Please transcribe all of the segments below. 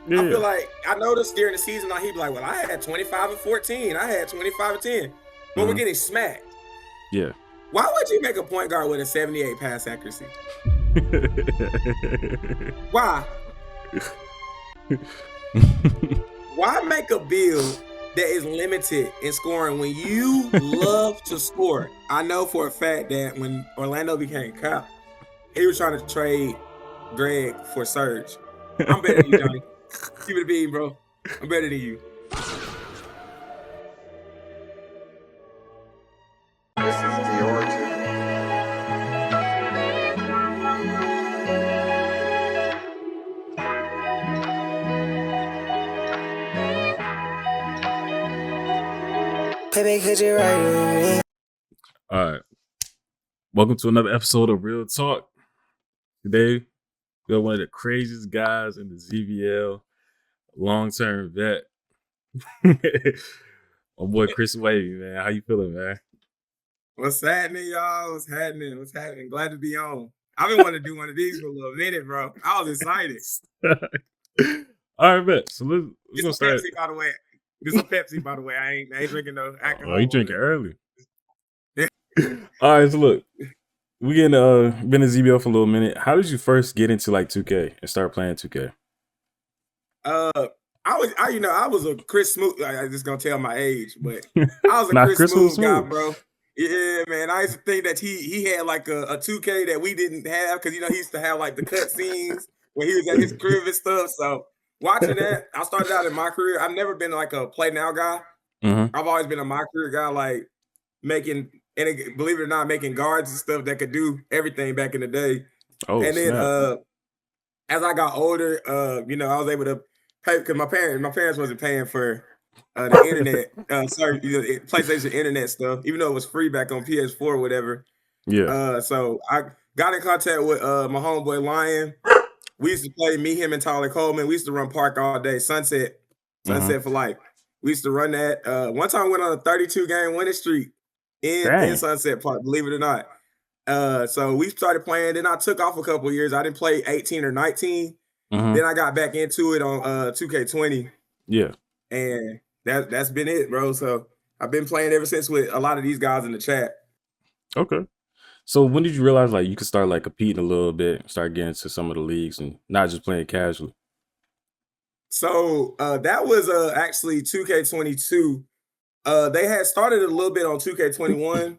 I Yeah. feel like I noticed during the season, he'd be like, "Well, I had 25 and 14. I had 25 and 10." But we're Mhm. getting smacked. Yeah. Why would you make a point guard with a 78 pass accuracy? Why? Why make a build that is limited in scoring when you love to score? I know for a fact that when Orlando became Cap, he was trying to trade Greg for Serge. I'm better than you, Johnny. Keep it a bean, bro. I'm better than you. This is the origin. Baby, could you ride with me? All right. Welcome to another episode of Real Talk. Today, we have one of the craziest guys in the ZBL, long-term vet. My boy Chris Wavy, man. How you feeling, man? What's happening, y'all? What's happening? What's happening? Glad to be on. I've been wanting to do one of these for a little minute, bro. I was excited. All right, bet. So we're Get gonna some start. Pepsi, by the way. Get some Pepsi, by the way. I ain't drinking no alcohol. Oh, you drinking early. Yeah. All right, so look. We been in ZBL for a little minute. How did you first get into like 2K and start playing 2K? I was a Chris Smoot. I just gonna tell my age, but I was a Nah, Chris was Smoot guy, smooth. bro. Yeah, man. I used to think that he had like a 2K that we didn't have because he used to have like the cut scenes when he was at his crib and stuff. So watching that, I started out in my career. I've never been like a play now guy. Mm-hmm. I've always been a my career guy, like believe it or not, making guards and stuff that could do everything back in the day. Oh, And then snap. as I got older, I was able to pay because my parents wasn't paying for the internet, PlayStation internet stuff, even though it was free back on PS4 or whatever. Yeah. So I got in contact with my homeboy Lion. We used to play me, him, and Tyler Coleman. We used to run Park all day, Sunset for life. We used to run that. One time we went on a 32-game winning streak in Sunset Park, believe it or not. So we started playing. Then I took off a couple of years. I didn't play 18 or 19. Then I got back into it on 2K20. Yeah. And that's been it, bro. So I've been playing ever since with a lot of these guys in the chat. Okay. So when did you realize like you could start like competing a little bit, start getting into some of the leagues and not just playing casually? So that was actually 2K22. They had started a little bit on 2K21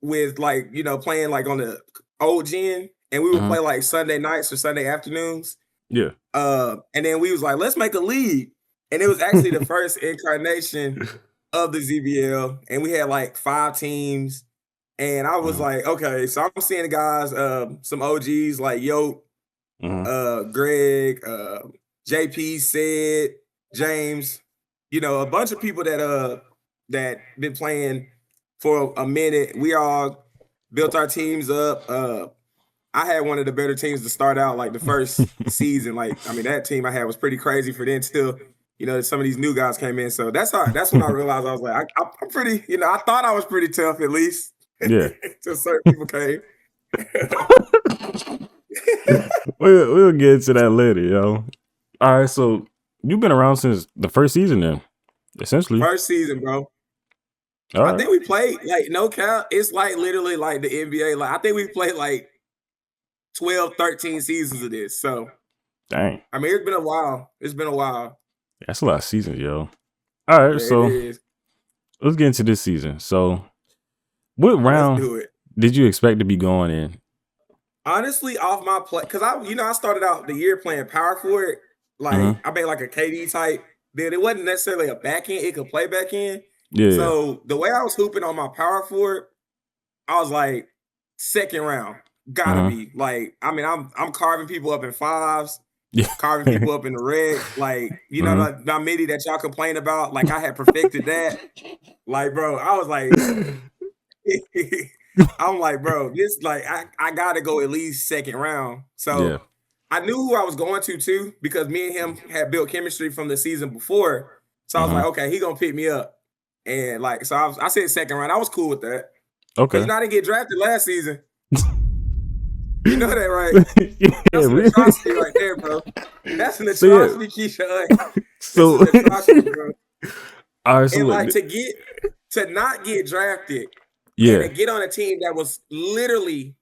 with like, playing like on the old gen, and we would play like Sunday nights or Sunday afternoons. Yeah. And then we was like, let's make a league. And it was actually the first incarnation of the ZBL. And we had like 5 teams. And I was like, okay, so I'm seeing the guys, some OGs like Yoke, Greg, JP, Sid, James, a bunch of people that been playing for a minute. We all built our teams up. I had one of the better teams to start out, like the first season. That team I had was pretty crazy for then. Still, some of these new guys came in. So that's when I realized I was like, I'm pretty. I thought I was pretty tough at least. Yeah. Till certain people came. We'll get into that later, yo. All right, so you've been around since the first season then, essentially. First season, bro. All right. I think we played, like, no cap, it's like literally like the NBA. Like, I think we played like 12, 13 seasons of this. So, dang. I mean, it's been a while. That's a lot of seasons, yo. All right, Yeah, so let's get into this season. So, what round did you expect to be going in? Honestly, off my play, because I started out the year playing power forward. Like, I made like a KD type. Then it wasn't necessarily a back end; it could play back end. Yeah. So the way I was hooping on my power forward, I was like, second round, gotta be. Like, I mean, I'm carving people up in 5s, carving people up in the red. Like, the midi that y'all complain about. Like, I had perfected that. Like, bro, I was like. I'm like, bro, this like I gotta go at least second round. So I knew who I was going to too, because me and him had built chemistry from the season before. So I was like, okay, he gonna pick me up. And like, so I said second round. I was cool with that. Okay. Because I didn't get drafted last season. You know that, right? Yeah, That's an really? atrocity right there, bro. That's an So, yeah. atrocity, Keisha. That's So, an atrocity, bro. all right. So And look, like to not get drafted and to yeah, get on a team that was literally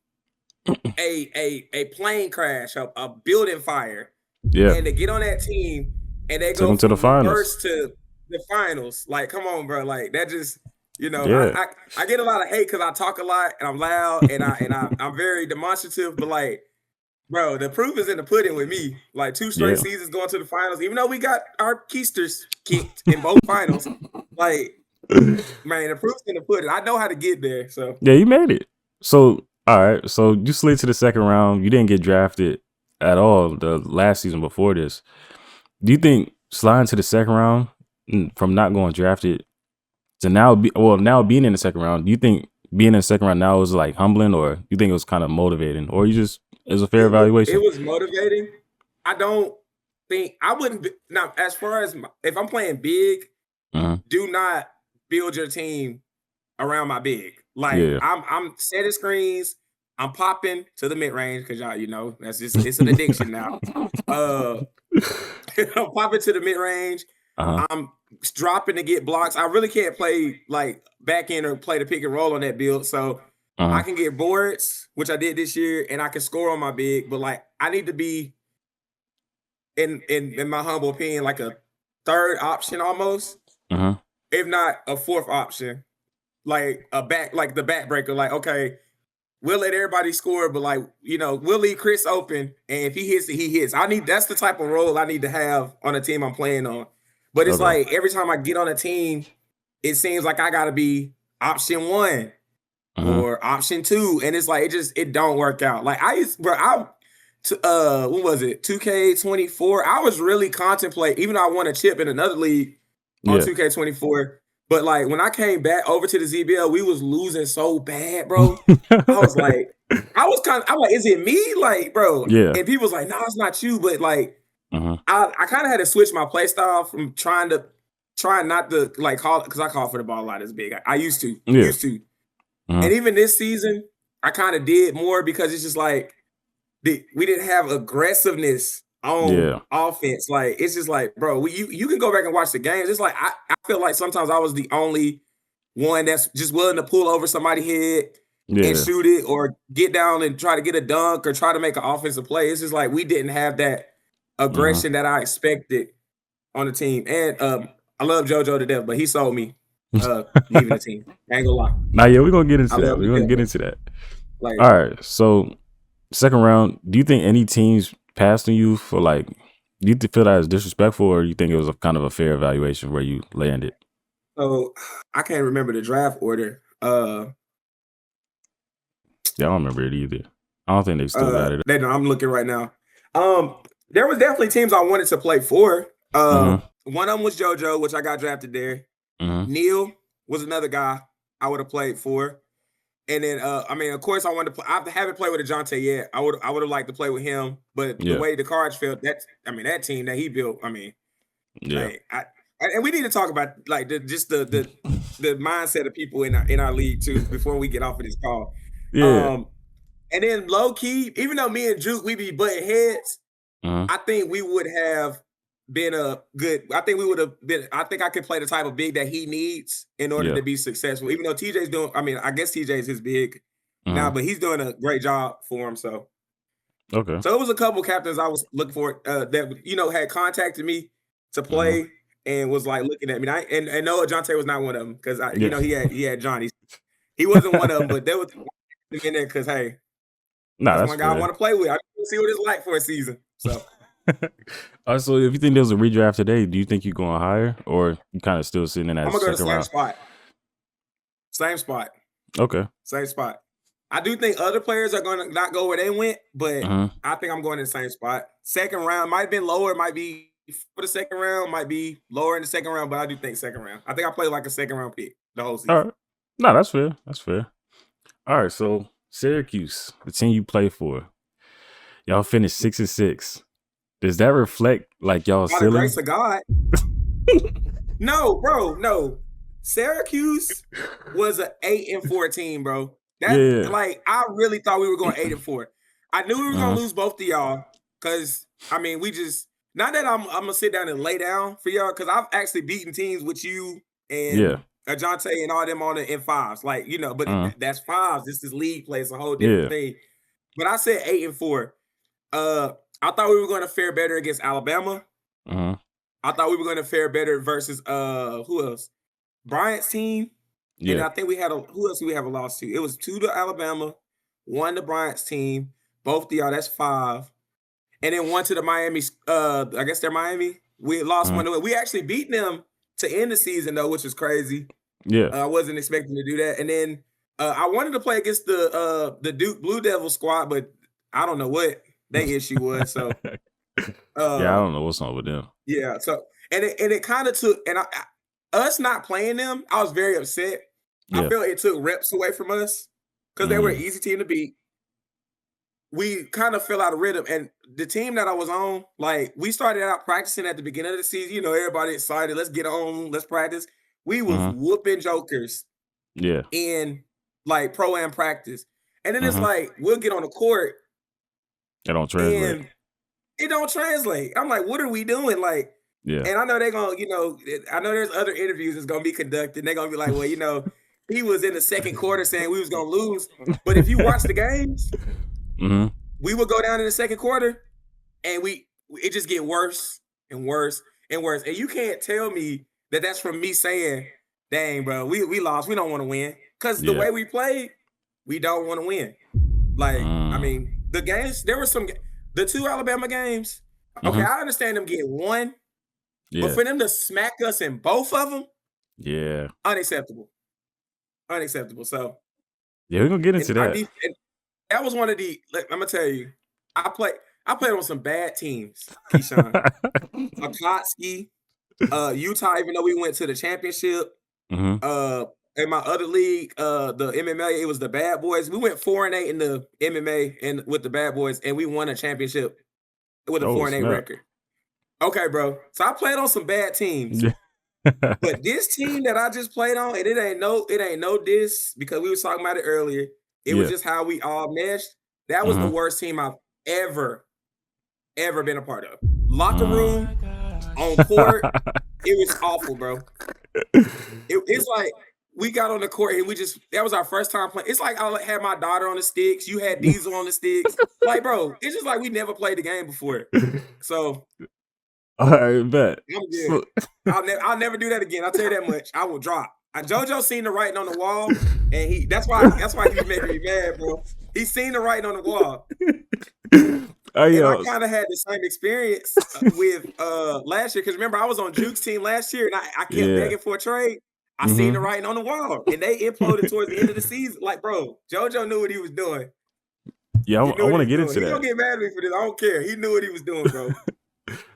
a plane crash, a building fire, yeah. and to get on that team and they Took go them to the from finals. worst to the finals. Like, come on, bro. Like that just, you know, Yeah. I get a lot of hate because I talk a lot and I'm loud and I'm very demonstrative, but like, bro, the proof is in the pudding with me. Like 2 straight Yeah. seasons going to the finals, even though we got our keisters kicked in both finals. Like, man, the proof's in the pudding. I know how to get there. So Yeah, you made it. So, all right. So you slid to the second round. You didn't get drafted at all the last season before this. Do you think sliding to the second round from not going drafted to now being in the second round, do you think being in the second round now is like humbling, or you think it was kind of motivating, or you just is a fair evaluation? it was motivating. I don't think I wouldn't be, now as far as if I'm playing big, do not build your team around my big. Like Yeah. I'm setting screens, I'm popping to the mid range because y'all, you know, that's just it's an addiction now. I'm popping to the mid range. I'm dropping to get blocks. I really can't play like back end or play the pick and roll on that build. So I can get boards, which I did this year, and I can score on my big, but like I need to be in my humble opinion, like a third option almost, if not a fourth option. Like a back, like the backbreaker. Like, okay, we'll let everybody score, but like, you know, we'll leave Chris open, and if he hits it, he hits. That's the type of role I need to have on a team I'm playing on. But it's like every time I get on a team, it seems like I gotta be option 1 or option 2, and it's like it don't work out. Like what was it? 2K24. I was really contemplating, even though I won a chip in another league on 2K24. But like when I came back over to the ZBL, we was losing so bad, bro. I was like, I'm like, is it me? Like, bro. Yeah. And people was like, no, it's not you. But like, I kind of had to switch my play style from trying not to like call, because I call for the ball a lot as big. I used to. And even this season, I kind of did more because it's just like we didn't have aggressiveness on offense. Like it's just like, bro, you can go back and watch the games. It's like I feel like sometimes I was the only one that's just willing to pull over somebody's head and shoot it, or get down and try to get a dunk, or try to make an offensive play. It's just like we didn't have that aggression that I expected on the team. And I love JoJo to death, but he sold me leaving the team. I ain't gonna lie. Nah, yeah, we're gonna get into that. We're gonna get into that. Like, all right, so second round, do you think any teams passed on you for like, do you feel that is disrespectful, or you think it was a kind of a fair evaluation where you landed? So I can't remember the draft order. Yeah, I don't remember it either. I don't think they still got it. I'm looking right now. There was definitely teams I wanted to play for. One of them was JoJo, which I got drafted there. Neil was another guy I would have played for. And then, I mean, of course, I wanted to play. I haven't played with Ajante yet. I would have liked to play with him, but the way the cards felt, that team that he built, I mean, like, and we need to talk about like the mindset of people in our league too before we get off of this call. And then low key, even though me and Juke we be butting heads, I think we would have been I think I could play the type of big that he needs in order to be successful. Even though TJ's doing, I mean, I guess TJ's his big now, but he's doing a great job for him. So so it was a couple captains I was looking for that, you know, had contacted me to play and was like looking at me. And no, Ajante was not one of them, because you know, he had Johnny. He wasn't one of them, but there was in there because hey, that's one guy I want to play with. I want to see what it's like for a season. So. All right, so if you think there was a redraft today, do you think you're going higher, or you kind of still sitting in that second round? I'm gonna go to the same spot. Okay. Same spot. I do think other players are going to not go where they went, but I think I'm going in the same spot. Second round might have been lower, might be for the second round, might be lower in the second round, but I do think second round. I think I played like a second round pick the whole season. All right. No, that's fair. That's fair. All right, so Syracuse, the team you play for, y'all finished 6-6. Does that reflect like y'all by the grace of God? No, bro, no. Syracuse was an 8-4 team, bro. Like I really thought we were going 8-4. I knew we were gonna lose both of y'all because I mean we just not that I'm gonna sit down and lay down for y'all because I've actually beaten teams with you Yeah. and Ajante and all them on the in fives, like but that's fives. This is league play, it's a whole different thing. But I said 8-4. I thought we were gonna fare better against Alabama. I thought we were gonna fare better versus who else? Bryant's team. And I think we had who else do we have a loss to? It was 2 to Alabama, 1 to Bryant's team, both of y'all, that's 5. And then 1 to the Miami, I guess they're Miami. We lost 1 to it. We actually beat them to end the season though, which was crazy. Yeah. I wasn't expecting to do that. And then I wanted to play against the Duke Blue Devil squad, but I don't know what their issue was. So yeah, I don't know what's wrong with them. Yeah. So and it kind of took us not playing them, I was very upset. Yeah. I feel it took reps away from us because they were an easy team to beat. We kind of fell out of rhythm. And the team that I was on, like, we started out practicing at the beginning of the season. Everybody excited. Let's get on. Let's practice. We was whooping jokers in, like, pro-am practice. And then it's like, we'll get on the court. It don't translate. And it don't translate. I'm like, what are we doing? Like, and I know they're going to, I know there's other interviews that's going to be conducted. They're going to be like, well, he was in the second quarter saying we was going to lose. But if you watch the games, we would go down in the second quarter and it just get worse and worse and worse. And you can't tell me that that's from me saying, dang, bro, we lost. We don't want to win. Because the way we played, we don't want to win. Like, I mean, the games, there were the 2 Alabama games. Okay, I understand them getting 1. But for them to smack us in both of them, unacceptable. Unacceptable. So, we're going to get into that. That was one of the, I'm going to tell you, I played on some bad teams, Keyshawn. Akotski, Utah, even though we went to the championship. In my other league, the MMA, it was the Bad Boys. We went 4-8 in the MMA and with the Bad Boys, and we won a championship with a 4-8 record. Okay, bro. So I played on some bad teams. But this team that I just played on, and it ain't no diss because we were talking about it earlier. It was just how we all meshed. That was the worst team I've ever been a part of. Locker room, on court, it was awful, bro. It's like we got on the court and that was our first time playing. It's like I had my daughter on the sticks. You had Diesel on the sticks. Like, bro, it's just like we never played the game before. So, all right, bet. I'm good. I'll never do that again. I'll tell you that much. I will drop. JoJo seen the writing on the wall, and that's why he's making me mad, bro. He's seen the writing on the wall. And I kind of had the same experience with last year because remember I was on Juke's team last year and I kept begging for a trade. I seen the writing on the wall, and they imploded towards the end of the season. Like, bro, JoJo knew what he was doing. Yeah, I want to get into that. He don't get mad at me for this. I don't care. He knew what he was doing, bro.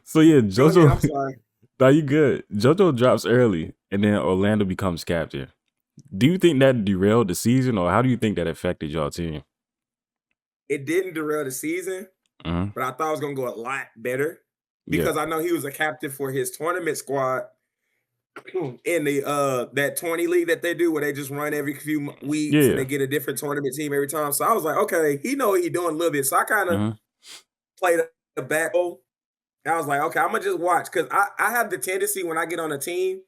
So yeah, JoJo. I'm sorry. No, you good. JoJo drops early, and then Orlando becomes captain. Do you think that derailed the season, or how do you think that affected y'all team? It didn't derail the season, but I thought it was gonna go a lot better because I know he was a captain for his tournament squad in the that 20 league that they do where they just run every few weeks and they get a different tournament team every time. So I was like, okay, he know what he's doing a little bit. So I kind of played the back. I was like, okay, I'm gonna just watch because I have the tendency when I get on a team,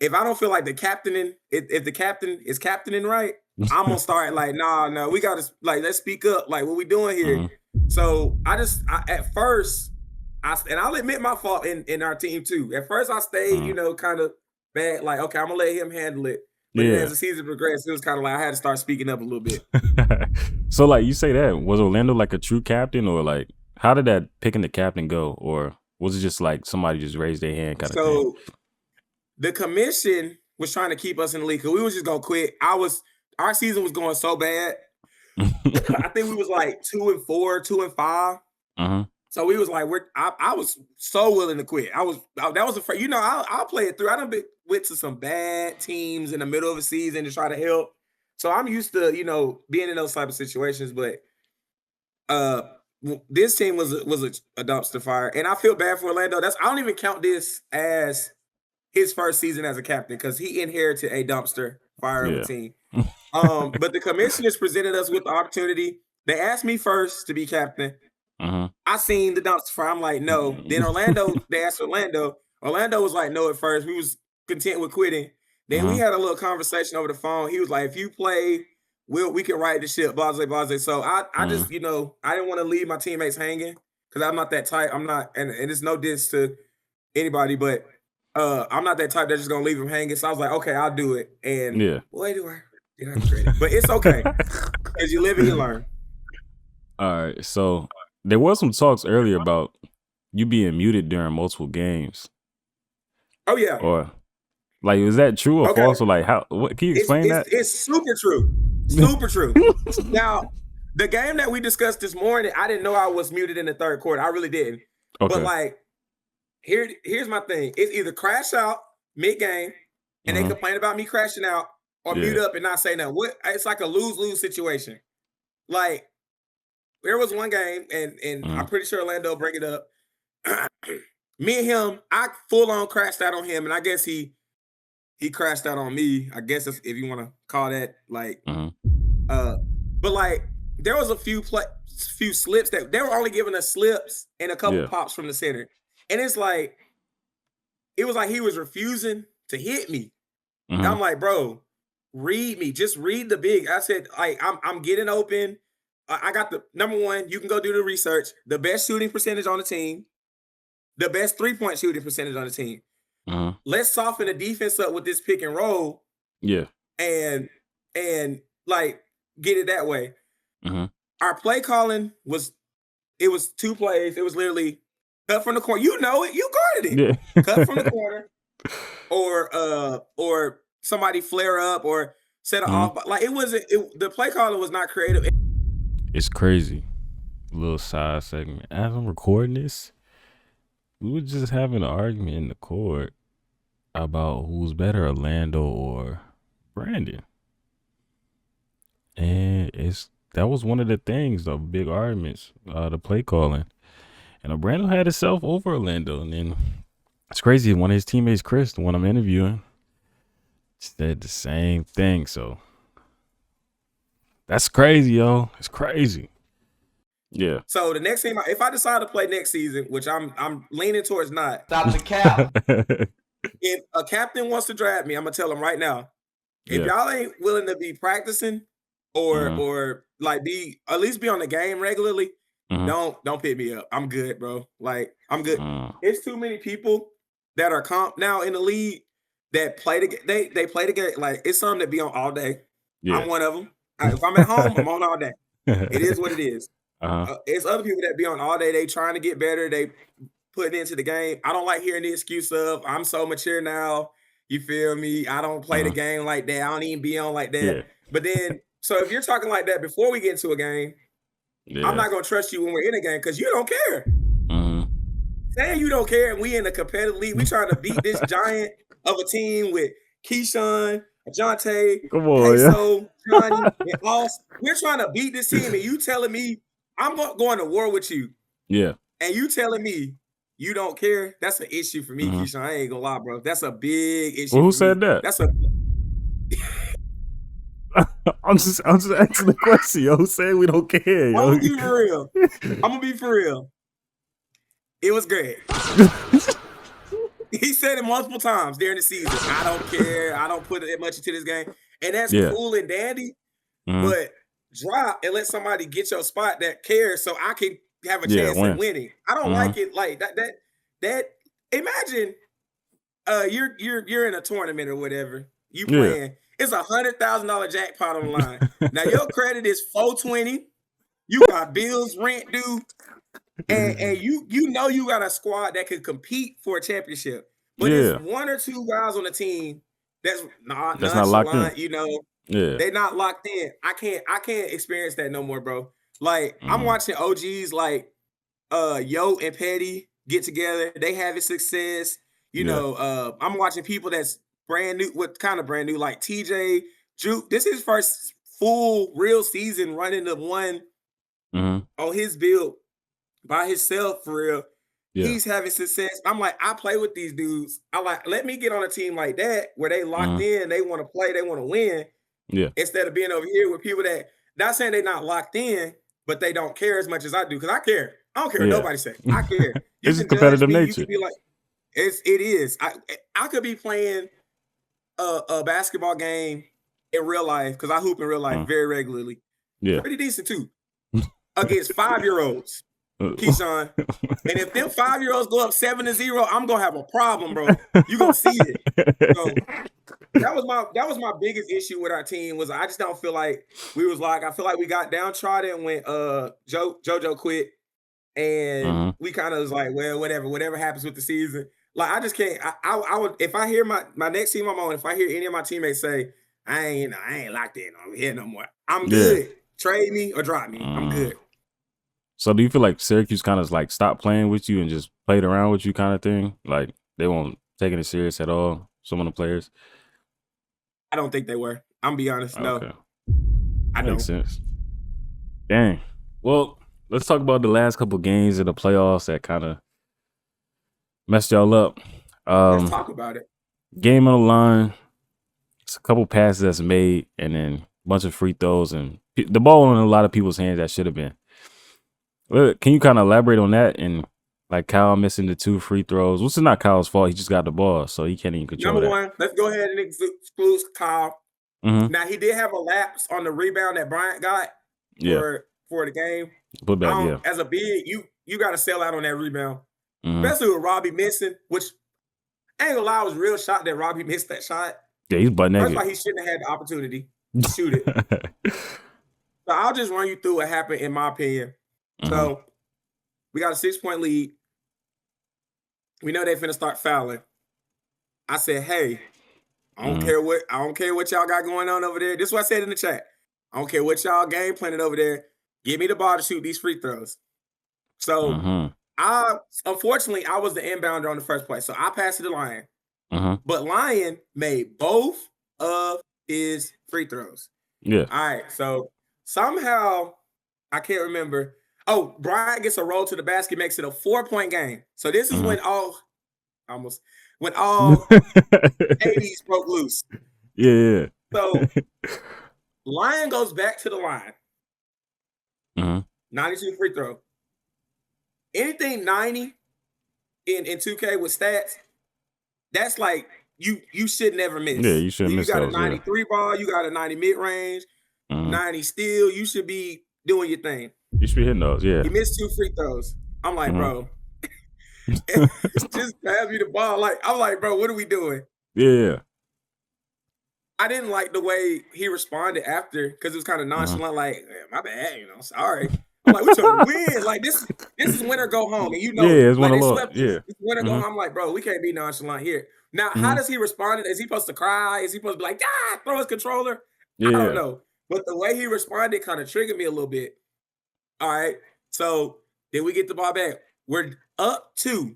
if I don't feel like the captaining, if the captain is captaining right, I'm gonna start like, no, we gotta let's speak up, like what we doing here. So at first, and I'll admit my fault in our team too. At first, I stayed, kind of bad, like, okay, I'm gonna let him handle it. But then as the season progressed, it was kind of like I had to start speaking up a little bit. So, like, you say that, was Orlando like a true captain, or like, how did that picking the captain go, or was it just like somebody just raised their hand kind of thing? So, the commission was trying to keep us in the league because we was just gonna quit. Our season was going so bad. I think we was like 2-4, 2-5. So we was like, I was so willing to quit. That was I'll play it through. I done went to some bad teams in the middle of a season to try to help. So I'm used to, being in those type of situations. But this team was a dumpster fire, and I feel bad for Orlando. I don't even count this as his first season as a captain because he inherited a dumpster fire of a team. But the commissioners presented us with the opportunity. They asked me first to be captain. Uh-huh. I seen the dumpster fire. I'm like, no. Then Orlando, they asked Orlando. Orlando was like, no at first. We was content with quitting. Then we had a little conversation over the phone. He was like, if you play, we can ride the ship, blase, blase. So I just, I didn't want to leave my teammates hanging because I'm not that type. I'm not, and it's no diss to anybody, but I'm not that type that's just gonna leave them hanging. So I was like, okay, I'll do it. And boy, do I regret it. But it's okay. Because you live and you learn. All right. So there was some talks earlier about you being muted during multiple games. Oh yeah. Or like, is that true or false? Or like, how? What can you explain that? It's super true. Super true. Now, the game that we discussed this morning, I didn't know I was muted in the third quarter. I really didn't. Okay. But like, here's my thing. It's either crash out mid-game and they complain about me crashing out, or mute up and not say nothing. It's like a lose-lose situation. Like, there was one game, and I'm pretty sure Orlando bring it up. Me and him, I full-on crashed out on him, and I guess he crashed out on me. I guess if you want to call that, like, but like, there was a few slips that they were only giving us slips and a couple pops from the center. And it's like, it was like he was refusing to hit me. And I'm like, bro, read me. Just read the big. I said, like, I'm getting open. I got the number one. You can go do the research. The best shooting percentage on the team. The best 3-point shooting percentage on the team. Let's soften the defense up with this pick and roll. Yeah. And like, get it that way. Our play calling was 2 plays. It was literally cut from the corner. You know it. You guarded it. Yeah. Cut from the corner. Or somebody flare up or set it off. Like, it wasn't. The play calling was not creative. It's crazy. A little side segment. As I'm recording this, we were just having an argument in the court about who's better, Orlando or Brandon. And that was one of the things, the big arguments, the play calling. And Orlando had himself over Orlando. And then it's crazy. One of his teammates, Chris, the one I'm interviewing, said the same thing. So that's crazy, yo. It's crazy. Yeah. So the next team, if I decide to play next season, which I'm leaning towards not. Stop the cap. If a captain wants to draft me, I'm gonna tell him right now. If y'all ain't willing to be practicing or like at least be on the game regularly, don't pick me up. I'm good, bro. Like, I'm good. It's too many people that are comp now in the league that play the game. They play the game. Like, it's something that be on all day. Yeah. I'm one of them. If I'm at home, I'm on all day. It is what it is. It's other people that be on all day. They trying to get better. They put it into the game. I don't like hearing the excuse of, I'm so mature now. You feel me? I don't play the game like that. I don't even be on like that. Yeah. But then, so if you're talking like that before we get into a game, I'm not going to trust you when we're in a game because you don't care. Saying you don't care and we in a competitive league, we trying to beat this giant of a team with Keyshawn, Ajante, Peso, Johnny, and Oss. We're trying to beat this team, and you telling me I'm going to war with you. Yeah. And you telling me you don't care? That's an issue for me, Keyshawn. I ain't gonna lie, bro. That's a big issue. Well, who said that? That's a. I'm just asking the question, yo. Who said we don't care? Yo? I'm gonna be for real. I'm gonna be for real. It was Greg. He said it multiple times during the season. I don't care. I don't put that much into this game, and that's cool and dandy. But drop and let somebody get your spot that cares, so I can have a chance at winning. I don't like it like that. That imagine you're in a tournament or whatever. You playing. It's $100,000 jackpot on the line. Now your credit is $420. You got bills, rent due, and you know you got a squad that could compete for a championship. But it's 1 or 2 guys on the team that's not locked in. You know, they're not locked in. I can't experience that no more, bro. Like I'm watching OGs like Yo and Petty get together. They having success. You know, I'm watching people that's brand new. What kind of brand new? Like TJ, Juke. This is his first full real season running the one on his build by himself for real. Yeah. He's having success. I'm like, I play with these dudes. I like, let me get on a team like that where they locked in, they want to play, they want to win. Yeah. Instead of being over here with people that, not saying they're not locked in, but they don't care as much as I do because I care. I don't care what Yeah. nobody say. I care. You It's just can judge competitive me. You nature. can be like, it is. I could be playing a basketball game in real life because I hoop in real life very regularly. Yeah. Pretty decent too. Against 5-year-olds, Keyshawn. And if them 5-year-olds go up 7-0, I'm gonna have a problem, bro. You gonna see it. So that was my biggest issue with our team was I just don't feel like I feel like we got downtrodden when JoJo quit, and we kind of was like, well, whatever happens with the season. Like I just can't. I would if I hear my next team I'm on, if I hear any of my teammates say, I ain't locked in on here no more. I'm good. Trade me or drop me. I'm good. So do you feel like Syracuse kind of like stopped playing with you and just played around with you kind of thing? Like they won't take it serious at all, some of the players? I don't think they were. I'm be honest. No. Okay. I Makes don't. sense. Dang. Well, let's talk about the last couple games of the playoffs that kind of messed y'all up. Let's talk about it. Game on the line. It's a couple passes that's made, and then a bunch of free throws, and the ball in a lot of people's hands that should have been. Can you kind of elaborate on that? And like Kyle missing the 2 free throws, which is not Kyle's fault. He just got the ball, so he can't even control Number that. one, let's go ahead and exclude Kyle. Now he did have a lapse on the rebound that Bryant got for the game. Put back, As a big, you got to sell out on that rebound, especially with Robbie missing. Which I ain't gonna lie, I was real shocked that Robbie missed that shot. Yeah, he's butt naked. That's why he shouldn't have had the opportunity to shoot it. So I'll just run you through what happened in my opinion. So we got a 6-point lead. We know they finna start fouling. I said, hey, I don't care what y'all got going on over there. This is what I said in the chat. I don't care what y'all game planning over there. Give me the ball to shoot these free throws. So unfortunately I was the inbounder on the first play. So I passed to the Lion. But Lion made both of his free throws. Yeah. All right. So somehow I can't remember. Oh, Brian gets a roll to the basket, makes it a 4-point game. So this is when all 80s broke loose. Yeah. So Lion goes back to the line. 92 free throw. Anything 90 in 2K with stats, that's like you should never miss. Yeah, you shouldn't miss You got those, a 93 ball, you got a 90 mid-range, 90 steal. You should be doing your thing. You should be hitting those, yeah. He missed 2 free throws. I'm like, bro, just pass me the ball. I'm like, bro, what are we doing? Yeah. I didn't like the way he responded after because it was kind of nonchalant, like, my bad, sorry. I'm like, we're trying to win. Like, this is win or go home. And it's like, win they or swept lose. it's win or go home. I'm like, bro, we can't be nonchalant here. Now, how does he respond? Is he supposed to cry? Is he supposed to be like, throw his controller? I don't know. But the way he responded kind of triggered me a little bit. All right. So then we get the ball back. We're up 2.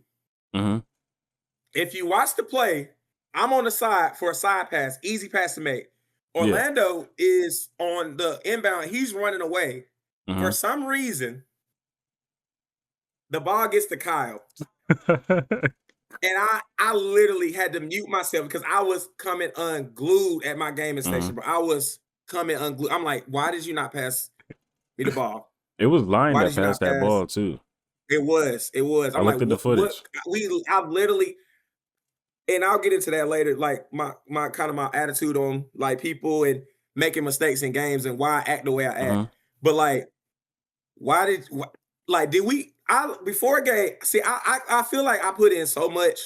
If you watch the play, I'm on the side for a side pass, easy pass to make. Orlando is on the inbound. He's running away. For some reason, the ball gets to Kyle. And I literally had to mute myself because I was coming unglued at my gaming station, bro. I was coming unglued. I'm like, why did you not pass me the ball? It was Lion that passed that ball too. It was. I looked at the footage. I literally, and I'll get into that later, like my kind of my attitude on like people and making mistakes in games and why I act the way I act. But like, did we before a game, see, I feel like I put in so much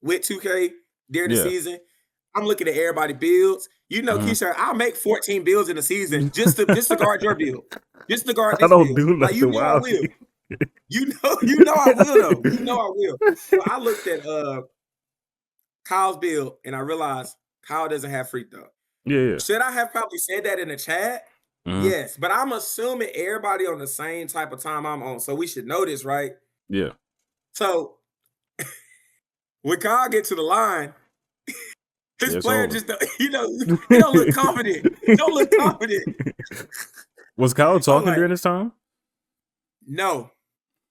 with 2K during the season. I'm looking at everybody builds. Keisha, I'll make 14 builds in the season just to guard your build. Just to guard this build. I don't do nothing I will. You know I will though. You know I will. So I looked at Kyle's build and I realized Kyle doesn't have free throw. Yeah. Should I have probably said that in the chat? Yes, but I'm assuming everybody on the same type of time I'm on, so we should know this, right? Yeah. So when Kyle get to the line, his player just he don't look confident. He don't look confident. Was Kyle talking during this time? No,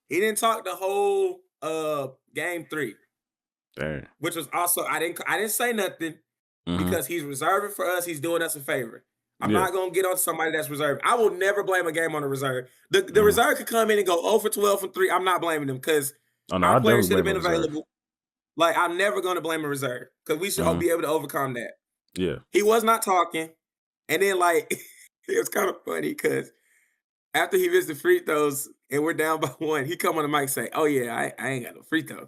he didn't talk the whole game 3. Dang. Which was also I didn't say nothing because he's reserving for us. He's doing us a favor. I'm Yeah. not gonna get on somebody that's reserved. I will never blame a game on a reserve. The reserve could come in and go 0 for 12 from 3. I'm not blaming them because Oh no, I our players definitely should have blame a been reserve. available. Like, I'm never gonna blame a reserve because we should be able to overcome that. Yeah. He was not talking, and then like it was kind of funny because after he missed the free throws and we're down by 1, he come on the mic and say, "Oh yeah, I ain't got no free throw."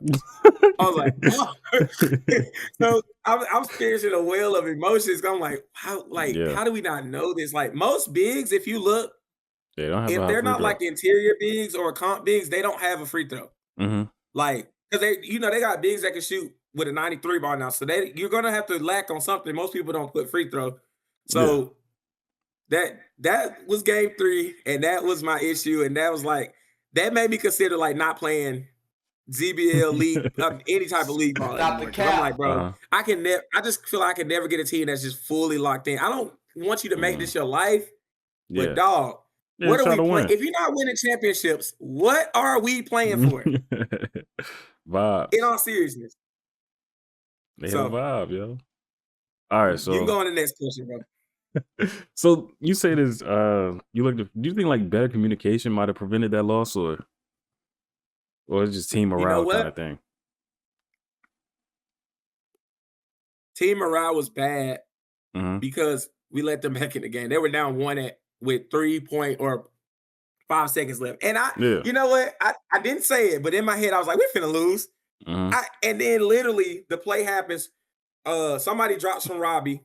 I was like, oh. So I'm experiencing a whale of emotions. I'm like, Yeah. how do we not know this? Like most bigs, if you look, They don't have if a they're free not throw. like interior bigs or comp bigs, they don't have a free throw. Like, because they got bigs that can shoot with a 93 ball now. So you're gonna have to lack on something. Most people don't put free throw. So that was game 3, and that was my issue. And that was like that made me consider like not playing ZBL league, any type of league ball anymore. I'm like, bro, I can never. I just feel like I can never get a team that's just fully locked in. I don't want you to make this your life, but dog, what are we playing? If you're not winning championships, what are we playing for? Vibes. In all seriousness, They have a vibe, yo. All right, so you can go on the next question, bro. So you say this. Do you think like better communication might have prevented that loss, or it's just team morale kind of thing? Team morale was bad because we let them back in the game. They were down 1 with 3 or 5 seconds left. And you know what? I didn't say it, but in my head, I was like, we're finna lose. And then literally the play happens. Somebody drops from Robbie.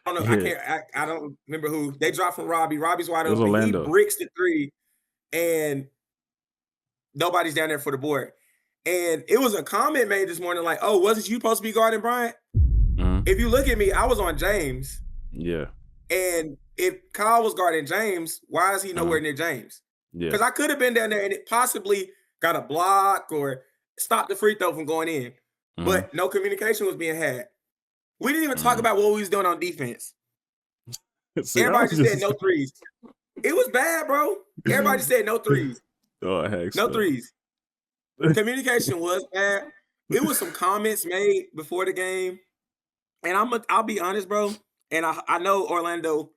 I don't know. I don't remember who. They dropped from Robbie. Robbie's wide open. Orlando. He bricks the 3, and nobody's down there for the board. And it was a comment made this morning like, oh, wasn't you supposed to be guarding Bryant? If you look at me, I was on James. Yeah. And if Kyle was guarding James, why is he nowhere near James? Yeah. Because I could have been down there and it possibly got a block or stopped the free throw from going in. But no communication was being had. We didn't even talk about what we was doing on defense. Everybody just said no threes. It was bad, bro. Everybody said no threes. Oh, heck no threes. Communication was bad. It was some comments made before the game. And I'll be honest, bro. And I know Orlando,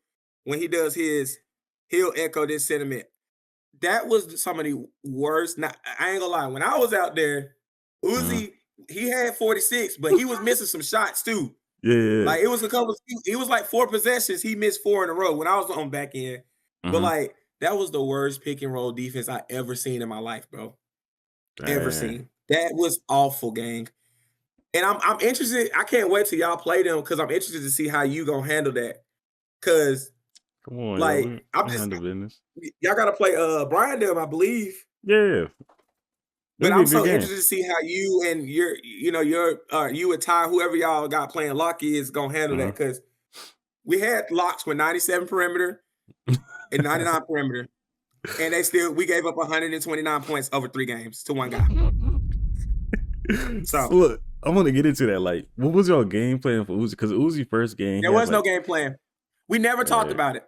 when he does his, he'll echo this sentiment. That was some of the worst. I ain't gonna lie. When I was out there, Uzi, he had 46, but he was missing some shots too. Yeah. Like it was it was like 4 possessions. He missed 4 in a row when I was on back end. But like that was the worst pick and roll defense I ever seen in my life, bro. Ever seen. That was awful, gang. And I'm interested. I can't wait till y'all play them because I'm interested to see how you gonna handle that. Cause come on, like I'm just y'all gotta play Brian them, I believe. Yeah. But I'm so interested to see how you and you and Ty, whoever y'all got playing Lockie is gonna handle that because we had locks with 97 perimeter and 99 perimeter, and we gave up 129 points over 3 games to one guy. So look, I want to get into that. Like, what was your game plan for Uzi? Because Uzi first game, there was no game plan. We never talked about it.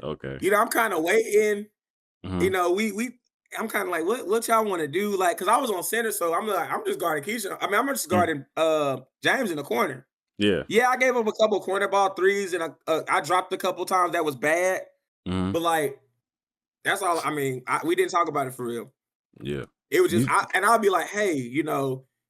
Okay. I'm kind of waiting. I'm kind of like, what y'all want to do? Like, because I was on center, so I'm like, I'm just guarding Keisha. I mean, I'm just guarding James in the corner. Yeah. Yeah, I gave up a couple corner ball threes, and I dropped a couple times that was bad. But like, that's all. I mean, we didn't talk about it for real. Yeah. It was just, I'll be like, hey,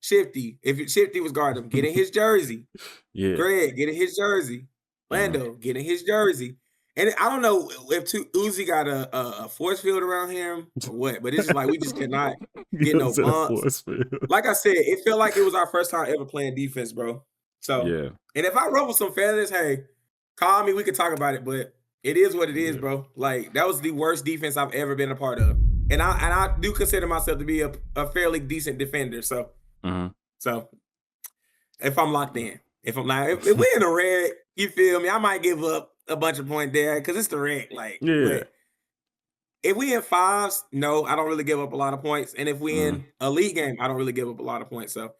Shifty, if Shifty was guarding him, get in his jersey. Yeah. Greg, get in his jersey. Lando, get in his jersey. And I don't know if Uzi got a force field around him or what, but it's just like we just cannot get no bumps. Like I said, it felt like it was our first time ever playing defense, bro. So, and if I ruffle some feathers, hey, call me. We could talk about it, but it is what it is, bro. Like that was the worst defense I've ever been a part of, and I do consider myself to be a fairly decent defender. So, so if I'm locked in, if we're in the red, you feel me? I might give up a bunch of points there because it's the red. Like, but if we in fives, no, I don't really give up a lot of points. And if we in a league game, I don't really give up a lot of points. So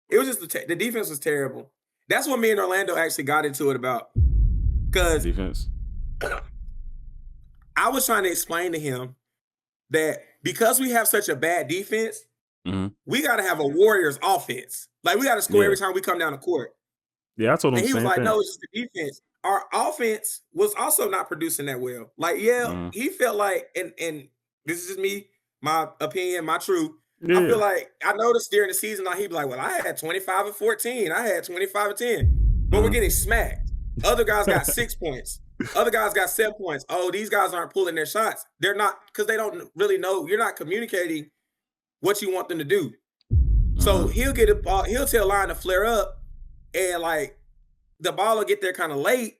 it was just the defense was terrible. That's what me and Orlando actually got into it about. Because defense. I was trying to explain to him that because we have such a bad defense, we got to have a Warriors offense. Like we got to score every time we come down the court. Yeah, I told him. And he was like, thing. "No, it's just the defense." our offense was also not producing that well. Like, Mhm. he felt like, and this is just me, my opinion, my truth. I Yeah. feel like I noticed during the season, like he'd be like, "Well, I had 25 and 14, I had 25 and 10," but we're Mhm. getting smacked. Other guys got 6 points. Other guys got 7 points. Oh, these guys aren't pulling their shots. They're not because they don't really know. You're not communicating what you want them to do. So Mhm. he'll get a ball. He'll tell line to flare up, and like the ball will get there kind of late,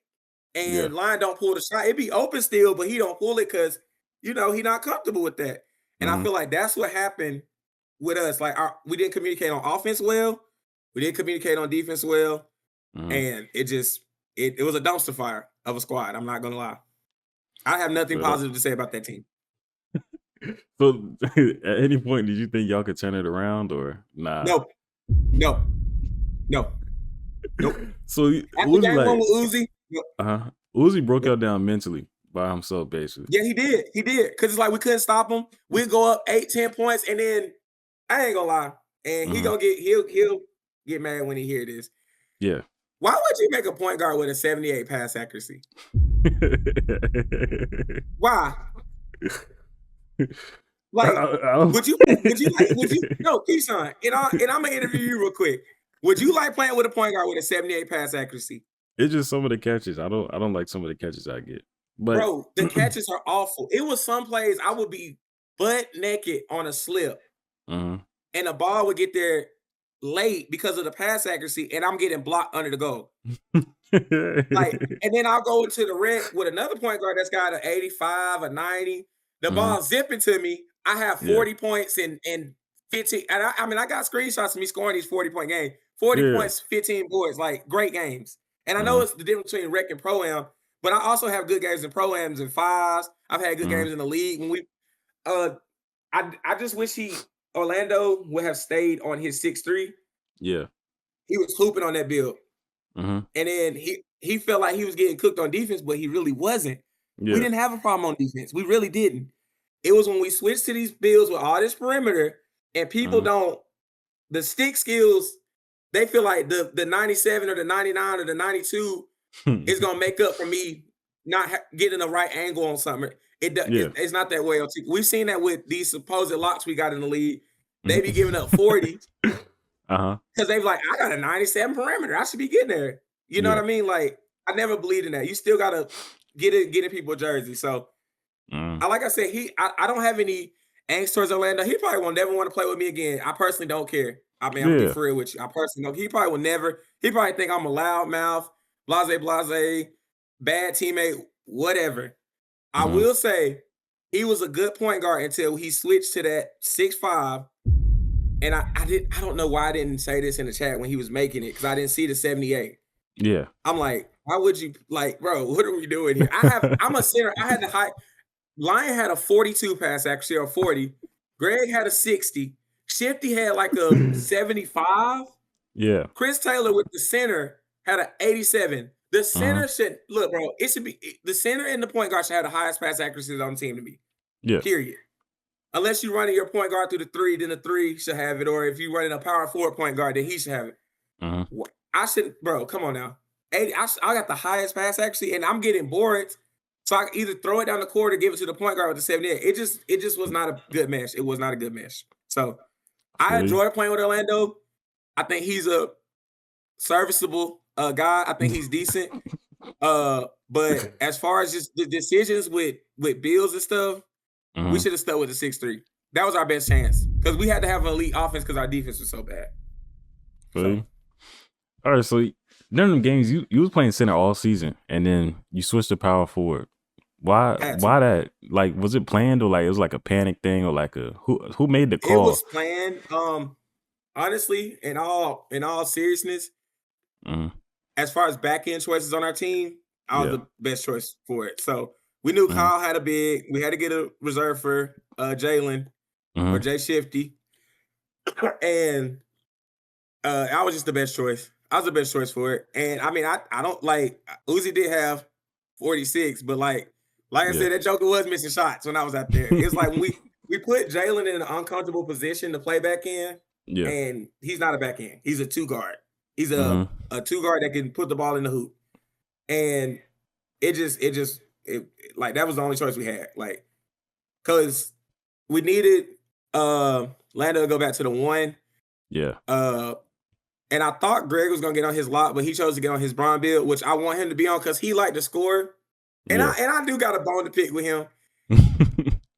Yeah. and line don't pull the shot. It'd be open still, but he don't pull it because he not comfortable with that. And I Mhm. feel like that's what happened with us. Like we didn't communicate on offense well, we didn't communicate on defense well, Mhm. and it was a dumpster fire of a squad. I'm not gonna lie. I have nothing Straight up. positive to say about that team. So at any point, did you think y'all could turn it around or nah? No, no, no, nope. So After Uzi game one like, with Uzi, nope, Uzi broke nope. y'all down mentally by himself, basically. Yeah, he did. He did. Because it's like we couldn't stop him. We'd go up 8, 10 points, and then I ain't gonna lie. And Mhm. he'll get mad when he hear this. Yeah. Why would you make a point guard with a 78 pass accuracy? Why? I, Like, I, I, would you no, Keyshawn, and I'm gonna interview you real quick. Would you like playing with a point guard with a 78 pass accuracy? It's just some of the catches. I don't like some of the catches I get. But Bro, the catches are awful. It was some plays I would be butt naked on a slip, Mhm. and the ball would get there late because of the pass accuracy, and I'm getting blocked under the goal. Like, and then I'll go into the rec with another point guard that's got an 85, a 90. The Mhm. ball zipping to me. I have Yeah. 40 points and 15. And I mean, I got screenshots of me scoring these 40-point games. 40 Yeah. points, 15 boards, like great games. And I know Mhm. it's the difference between rec and pro-am, but I also have good games in pro-ams and fives. I've had good Mhm. games in the league. When we I just wish Orlando would have stayed on his 6'3". Yeah. He was hooping on that build. Mhm. And then he felt like he was getting cooked on defense, but he really wasn't. We Yeah. didn't have a problem on defense. We really didn't. It was when we switched to these builds with all this perimeter and people Mhm. don't the stick skills, they feel like the 97 or the 99 or the 92 is gonna make up for me not getting the right angle on something. Yeah. It's not that way. We've seen that with these supposed locks we got in the league. They be giving up 40 Uh-huh. because they be like, I got a 97 perimeter. I should be getting there. You know what Yeah. I mean? Like, I never believed in that. You still gotta get in people's jerseys. So Mhm. like I said, I don't have any angst towards Orlando. He probably will never want to play with me again. I personally don't care. I mean, I'm gonna be Yeah. for real with you. I personally don't. He probably will never. He probably think I'm a loudmouth, blase, bad teammate, whatever. I Mhm. will say he was a good point guard until he switched to that 6'5". And I don't know why I didn't say this in the chat when he was making it because I didn't see the 78. Yeah. I'm like, why would you like, bro? What are we doing here? I'm a center. I had the high. Lion had a 42 pass accuracy or 40. Greg had a 60. Shifty had like a 75. Yeah. Chris Taylor with the center had an 87. The Mhm. center should look, bro. It should be the center and the point guard should have the highest pass accuracies on the team to me. Yeah. Period. Unless you're running your point guard through the three, then the three should have it. Or if you're running a power forward point guard, then he should have it. Mhm. I should, bro. Come on now. 80. I got the highest pass accuracy, and I'm getting boards. So I can either throw it down the court or give it to the point guard with the 78. It just was not a good mesh. It was not a good mesh. So I Feel you. enjoy playing with Orlando. I think he's a serviceable guy. I think he's decent. But as far as just the decisions with bills and stuff, we Mhm. should have stuck with the 6'3". That was our best chance because we had to have an elite offense because our defense was so bad. Feel So you. All right, so none of them games you was playing center all season, and then you switched to power forward. Why? had to. Why that? Like, was it planned or like it was like a panic thing or like a who made the It call? was planned. Honestly, in all seriousness, Mhm. as far as back end choices on our team, I was Yeah. the best choice for it. So we knew Mhm. Kyle had a big. We had to get a reserve for Jalen or Mhm. Jay Shifty, and I was just the best choice. I was the best choice for it. And I mean, I don't like Uzi did have 46, but like I Yeah. said, that Joker was missing shots when I was out there. It's like when we put Jalen in an uncomfortable position to play back in, Yeah. and he's not a back end. He's a two guard. He's a Mhm. two guard that can put the ball in the hoop. and like that was the only choice we had. Like, cause we needed Lando to go back to the 1. Yeah. And I thought Greg was gonna get on his lot, but he chose to get on his Braun build, which I want him to be on because he liked to score. And Yeah. I do got a bone to pick with him.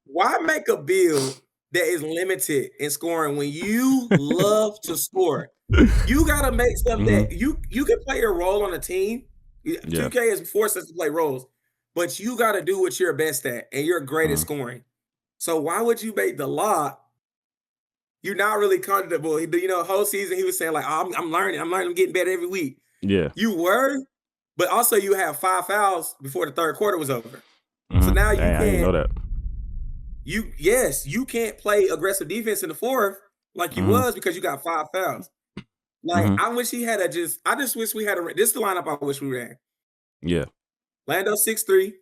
Why make a build that is limited in scoring when you love to score? You gotta make stuff that you can play your role on a team. 2K has forced us to play roles, but you gotta do what you're best at, and you're great at scoring. So why would you make the lot? You're not really comfortable. Whole season he was saying like, oh, I'm learning, I'm getting better every week. Yeah. You were, but also you have 5 fouls before the third quarter was over. So now you Dang, I didn't know can't. that. You can't play aggressive defense in the fourth like you was because you got 5 fouls. Like I wish he had I just wish we had this is the lineup I wish we ran. Yeah. Lando 6'3",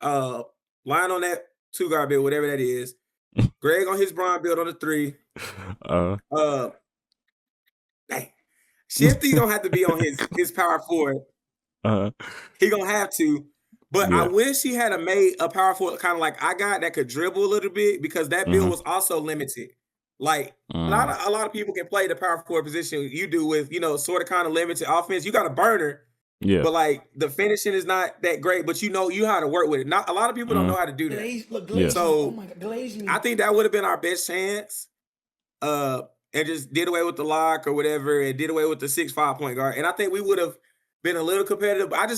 line on that 2-guard build, whatever that is. Greg on his Braun build on the 3. Dang. Shifty gonna have to be on his power forward. He gonna have to. But I wish he had made a power forward kind of like I got that could dribble a little bit because that build was also limited. Like a lot of people can play the power forward position you do with, sort of kind of limited offense. You got a burner. Yeah. But like the finishing is not that great, but you know how to work with it. Not a lot of people don't know how to do that. So I think that would have been our best chance. And just did away with the lock or whatever, and did away with the 6'5" point guard. And I think we would have been a little competitive. But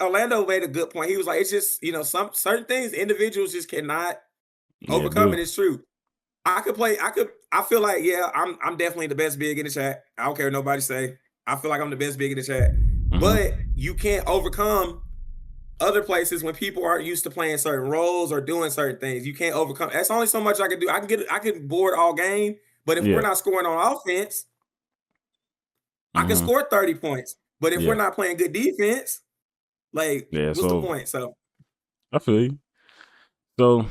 Orlando made a good point. He was like, it's just, some certain things individuals just cannot overcome, and it's true. I feel like, I'm definitely the best big in the chat. I don't care what nobody say. I feel like I'm the best big in the chat. But you can't overcome other places when people aren't used to playing certain roles or doing certain things. You can't overcome. That's only so much I can do. I can board all game, but if we're not scoring on offense, I can score 30 points. But if we're not playing good defense, like, what's the point? So I feel you. So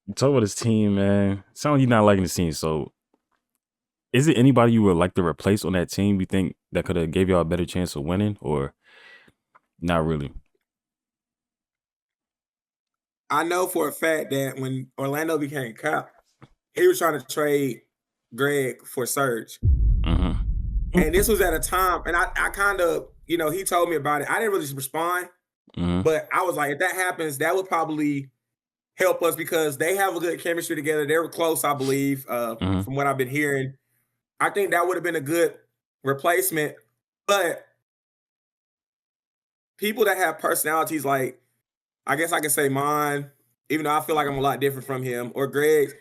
you talk about this team, man. Sound like you're not liking the team. So is it anybody you would like to replace on that team you think that could have gave y'all a better chance of winning, or not really? I know for a fact that when Orlando became Cap, he was trying to trade Greg for Serge. And this was at a time, and I kind of, he told me about it. I didn't really respond, but I was like, if that happens, that would probably help us because they have a good chemistry together. They were close, I believe, from what I've been hearing. I think that would have been a good replacement. But people that have personalities like, I guess I can say mine, even though I feel like I'm a lot different from him, or Greg's,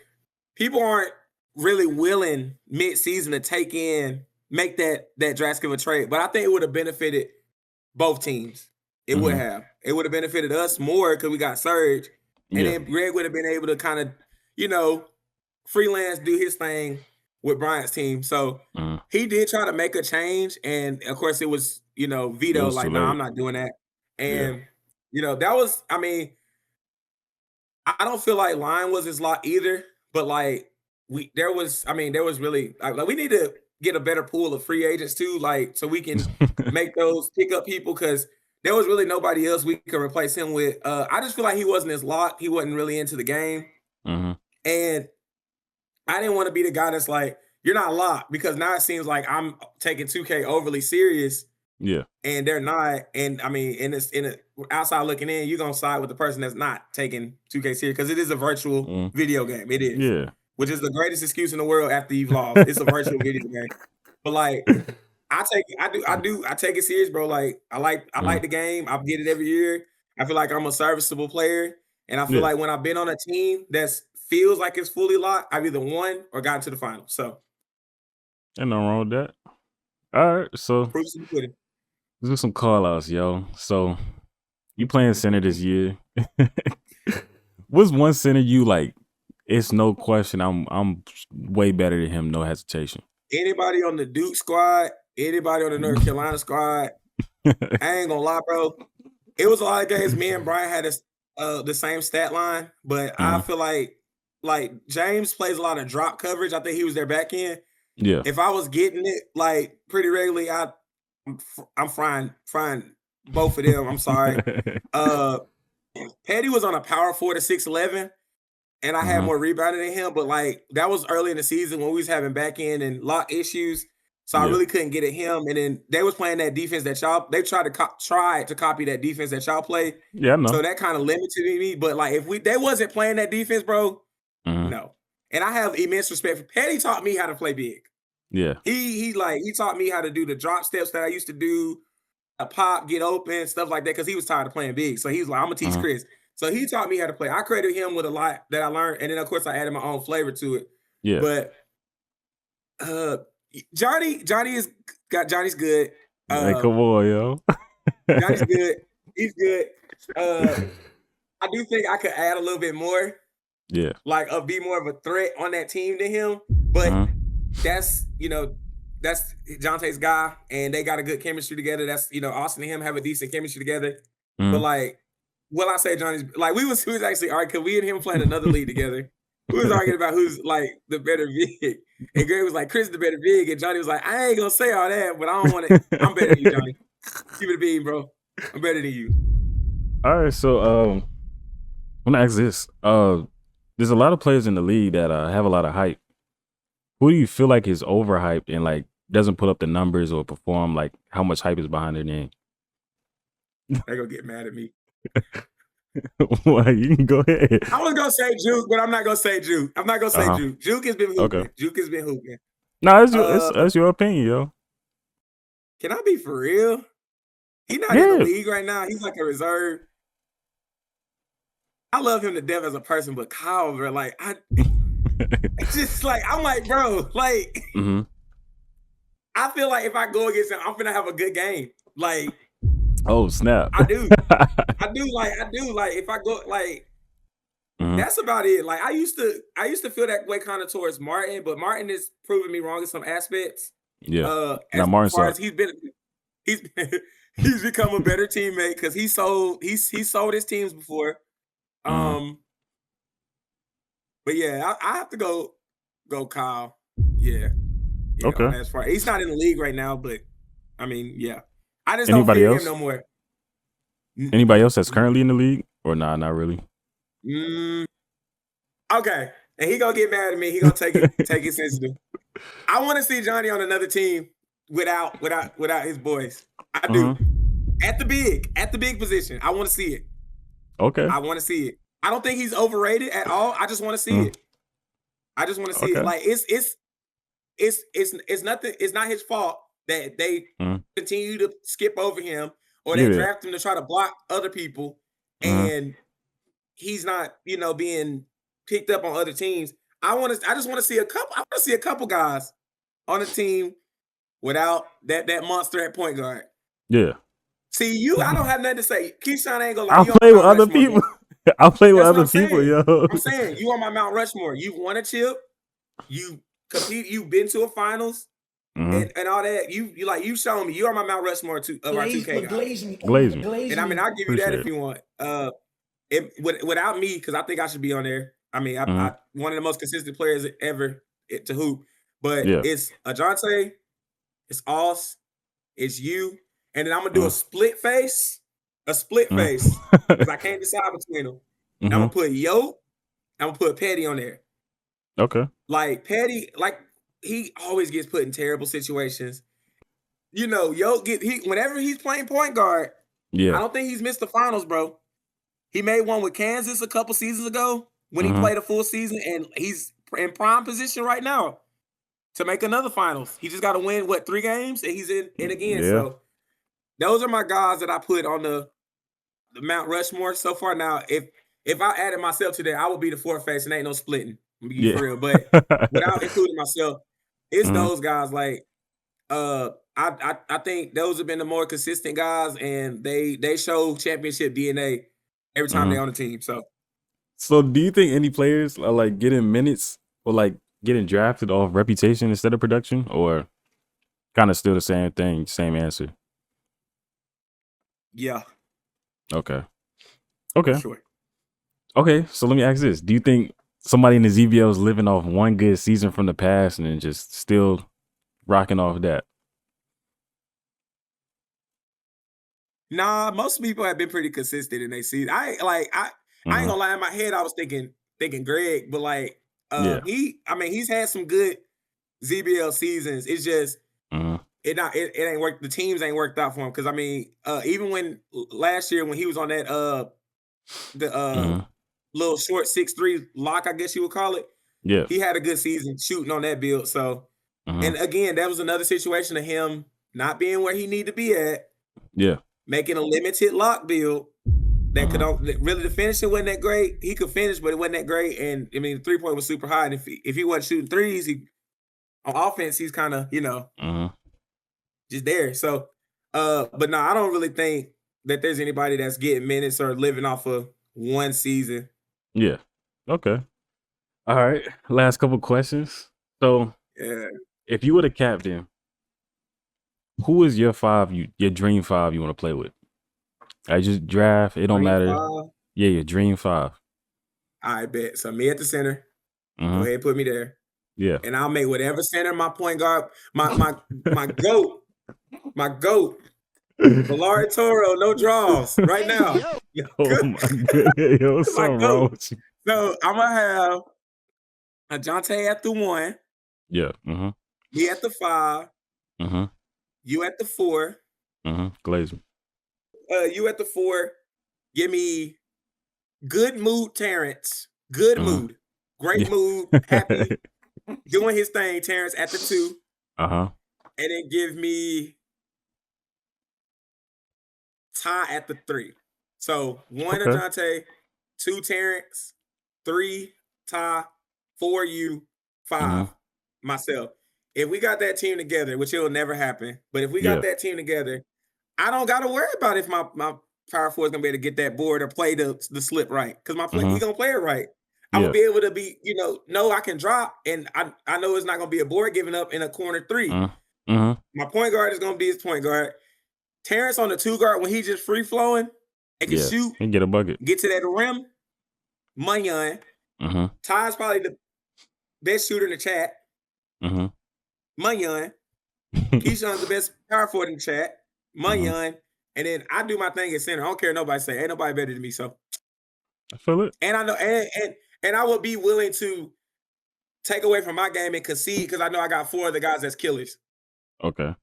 people aren't really willing mid-season to make that drastic of a trade. But I think it would have benefited both teams. It would have. It would have benefited us more because we got Serge. And then Greg would have been able to kind of, freelance, do his thing with Bryant's team. So he did try to make a change. And of course it was, veto, like, no, I'm not doing that. And, that was, I don't feel like line was his lot either, but like there was really, like we need to get a better pool of free agents too, like, so we can make those pick up people because there was really nobody else we could replace him with. I just feel like he wasn't his lot. He wasn't really into the game. And I didn't want to be the guy that's like, you're not locked, because now it seems like I'm taking 2K overly serious. Yeah. And they're not. And outside looking in, you're gonna side with the person that's not taking 2K serious because it is a virtual video game. It is. Yeah. Which is the greatest excuse in the world after you've lost. It's a virtual video game. But like I take it serious, bro. Like I like the game. I get it every year. I feel like I'm a serviceable player. And I feel like when I've been on a team that feels like it's fully locked, I've either won or gotten to the final. So ain't nothing wrong with that. All right, so proofs in the pudding. Let's do some call outs, yo. So you playing center this year. What's one center you like? It's no question. I'm way better than him, no hesitation. Anybody on the Duke squad, anybody on the North Carolina squad, I ain't gonna lie, bro. It was a lot of games me and Brian had the same stat line, but I feel like James plays a lot of drop coverage. I think he was their back end. Yeah. If I was getting it like pretty regularly, I'm frying both of them. I'm sorry. Petty was on a power 4 to 6'11", and I had more rebounding than him, but like that was early in the season when we was having back end and lock issues. So I Yeah. really couldn't get at him. And then they was playing that defense that they tried to copy that defense that y'all play. Yeah, I know. So that kind of limited me. But like if they wasn't playing that defense, bro, no. And I have immense respect for Petty. Taught me how to play big. Yeah. He taught me how to do the drop steps that I used to do, a pop, get open, stuff like that, because he was tired of playing big. So he's like, I'm gonna teach Chris. So he taught me how to play. I credited him with a lot that I learned, and then of course I added my own flavor to it. Yeah. But Johnny's good. Hey, come on, yo. Johnny's good. He's good. I do think I could add a little bit more. Yeah. Like be more of a threat on that team than him. But that's Jonte's guy, and they got a good chemistry together. That's Austin and him have a decent chemistry together. But like, will I say Johnny's like we was actually arguing because we and him playing another league together. We was arguing about who's like the better big. And Greg was like, Chris the better big, and Johnny was like, I ain't gonna say all that, but I don't want it. I'm better than you, Johnny. Keep it a bean, bro. I'm better than you. All right, so I'm gonna ask this. There's a lot of players in the league that have a lot of hype. Who do you feel like is overhyped and like doesn't put up the numbers or perform like how much hype is behind their name? They're gonna get mad at me. Why? You can go ahead. I was gonna say Juke, but I'm not gonna say Juke. I'm not gonna say Juke. Juke has been hooping. Okay. Juke has been hooping. No, that's your opinion, yo. Can I be for real? He's not in the league right now. He's like a reserve. I love him to death as a person, but Kyle, bro, like it's just like I'm like, bro, like I feel like if I go against him, I'm gonna have a good game. Like, oh snap! I do. Like if I go, like that's about it. Like I used to feel that way kind of towards Martin, but Martin is proving me wrong in some aspects. Yeah. As far as he's become a better teammate because he sold his teams before. But yeah, I have to go Kyle. Yeah. Okay. As far he's not in the league right now, but I mean, yeah. I just Anybody don't fear else? him no more. Anybody else that's currently in the league or nah, not really? Okay. And he gonna get mad at me. He gonna take it sensitive. I want to see Johnny on another team without his boys. I do. At the big position. I want to see it. Okay. I want to see it. I don't think he's overrated at all. I just want to see it. I just want to see it. Like it's nothing. It's not his fault that they continue to skip over him or they draft him to try to block other people, and he's not, being picked up on other teams. I just want to see a couple. I want to see a couple guys on the team without that monster at point guard. Yeah. See, I don't have nothing to say. Keyshawn ain't gonna lie. I'll play with other people. I'll play with other people, yo. I'm saying you on my Mount Rushmore. You've won a chip. You compete. You've been to a finals and all that. You shown me. You are my Mount Rushmore of our 2K guys. Glaze me. And I mean, I'll give you that if you want. Without me, because I think I should be on there. I mean, I'm one of the most consistent players ever to hoop. But it's Ajante, it's Oz, it's you, and then I'm gonna do a split face. Because I can't decide between them. I'm gonna put Yo, I'm gonna put Petty on there. Okay. Like Petty, like he always gets put in terrible situations. Yo whenever he's playing point guard, I don't think he's missed the finals, bro. He made one with Kansas a couple seasons ago when he played a full season, and he's in prime position right now to make another finals. He just got to win 3 games, and he's in again. Yeah. So those are my guys that I put on the Mount Rushmore so far. Now, if I added myself to that, I would be the fourth face, and ain't no splitting. I'm gonna be for real. But without including myself, it's those guys. Like, I think those have been the more consistent guys, and they show championship DNA every time they're on the team. So do you think any players are like getting minutes or like getting drafted off reputation instead of production, or kind of still the same thing, same answer? Yeah. Okay. Sure. Okay, so let me ask this. Do you think somebody in the ZBL is living off one good season from the past and then just still rocking off that? Nah, most people have been pretty consistent in their season. I ain't Mm-hmm. gonna lie, in my head, I was thinking Greg, but like Yeah. he's had some good ZBL seasons. It's just Mm-hmm. it ain't worked. The teams ain't worked out for him. Cause I mean, even when last year when he was on that the Mm-hmm. little short 6'3" lock, I guess you would call it, Yeah. he had a good season shooting on that build. So Mm-hmm. and again, that was another situation of him not being where he need to be at, Yeah. making a limited lock build that could Mm-hmm. really the finishing wasn't that great. He could finish, but it wasn't that great. And I mean, the 3-point was super high. And if he wasn't shooting threes, he on offense, he's kind of, Mm-hmm. just there. So but no, I don't really think that there's anybody that's getting minutes or living off of one season. Yeah. Okay. All right. Last couple questions. So Yeah. if you were the captain, who is your dream five you want to play with? I just draft. It don't Green matter. five. Yeah, your dream five. I bet. So me at the center. Go Mm-hmm. ahead, put me there. Yeah. And I'll make whatever center my point guard, my goat, Valari Toro, no draws right now. Oh my goodness. Yo, My something wrong goat. with you. So I'm gonna have a Jonte at the 1, Yeah. Mm-hmm. me at the 5, Mm-hmm. you at the 4. Mm-hmm. Glazer. You at the 4. Give me good mood Terrence. Good Mm-hmm. mood. Great Yeah. mood. Happy. Doing his thing. Terrence at the 2. Uh-huh. And then give me Ty at the 3. So 1 Okay. Ajante, 2 Terrence, 3 Ty, 4 you, 5 Mm-hmm. myself. If we got that team together, which it'll never happen, but if we got Yeah. that team together, I don't got to worry about if my power forward is gonna be able to get that board or play the slip right, because he Mm-hmm. gonna play it right. I'm Yeah. gonna be able to be, know I can drop, and I know it's not gonna be a board giving up in a corner 3. Mm-hmm. My point guard is gonna be his point guard. Terrence on the 2 guard when he's just free flowing and can Yeah. shoot, And get a bucket. get to that rim. Munyon. Mm-hmm. Ty's probably the best shooter in the chat. Mm-hmm. Munyon. Keyshawn's the best power forward in the chat. Munyon. And then I do my thing at center. I don't care what nobody say. Ain't nobody better than me. So I feel it. and I know and I would be willing to take away from my game and concede because I know I got 4 of the guys that's killers. Okay.